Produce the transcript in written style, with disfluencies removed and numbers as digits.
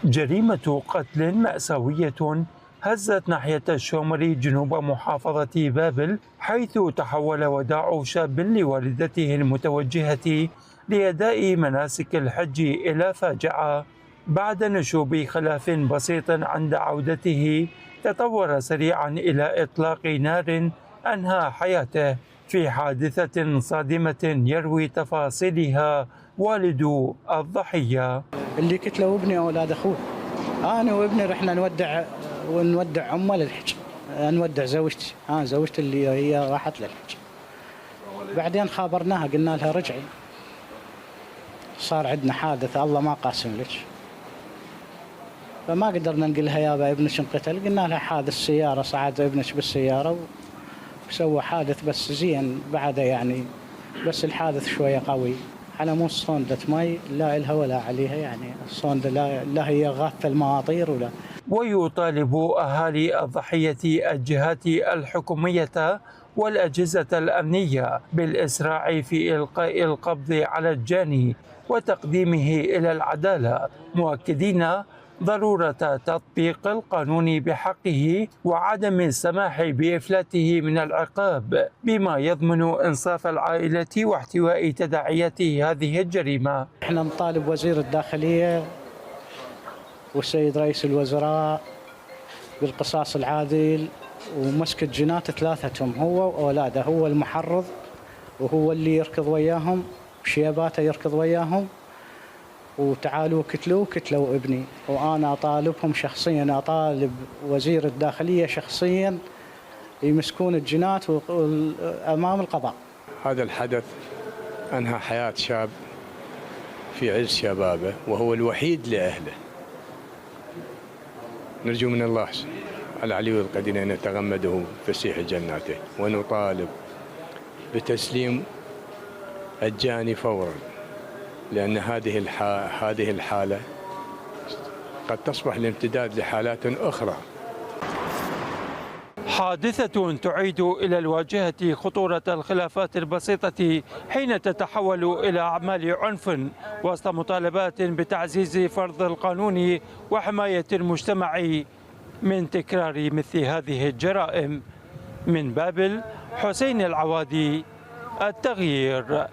جريمة قتل مأساوية هزت ناحية الشومري جنوب محافظة بابل، حيث تحول وداع شاب لوالدته المتوجهة لأداء مناسك الحج إلى فاجعة. بعد نشوب خلاف بسيط عند عودته، تطور سريعا إلى إطلاق نار أنهى حياته في حادثة صادمة يروي تفاصيلها والد الضحية. اللي قتله ابني أولاد أخوه. أنا وابني رحنا نودع أمه للحج، نودع زوجتي، زوجتي اللي هي راحت للحج. بعدين خابرناها قلنا لها رجعي، صار عندنا حادث الله ما قاسم لك. فما قدرنا نقول لها يابا ابنك انقتل، قلنا لها حادث سيارة، صعد ابنك بالسيارة وسوى حادث بس زين بعده يعني، بس الحادث شوية قوي. على مو صوندة مي لا إلها ولا عليها، يعني الصوندة لا هي غاثة المواطير ولا. ويطالب أهالي الضحية الجهات الحكومية والأجهزة الأمنية بالإسراع في إلقاء القبض على الجاني وتقديمه إلى العدالة، مؤكدين ضرورة تطبيق القانون بحقه وعدم السماح بإفلاته من العقاب، بما يضمن إنصاف العائلة واحتواء تداعيات هذه الجريمة. احنا نطالب وزير الداخلية والسيد رئيس الوزراء بالقصاص العادل ومسك الجنات ثلاثتهم، هو وأولاده، هو المحرض وهو اللي يركض وياهم بشيباته يركض وياهم، وتعالوا كتلوا ابني. وأنا أطالبهم شخصيا، أطالب وزير الداخلية شخصيا يمسكون الجنات أمام القضاء. هذا الحدث أنهى حياة شاب في عز شبابه وهو الوحيد لأهله. نرجو من الله العلي القدير أن يتغمده فسيح جناته، ونطالب بتسليم الجاني فورا، لأن هذه الحالة قد تصبح الامتداد لحالات أخرى. حادثة تعيد إلى الواجهة خطورة الخلافات البسيطة حين تتحول إلى أعمال عنف، وسط مطالبات بتعزيز فرض القانون وحماية المجتمع من تكرار مثل هذه الجرائم. من بابل، حسين العوادي، التغيير.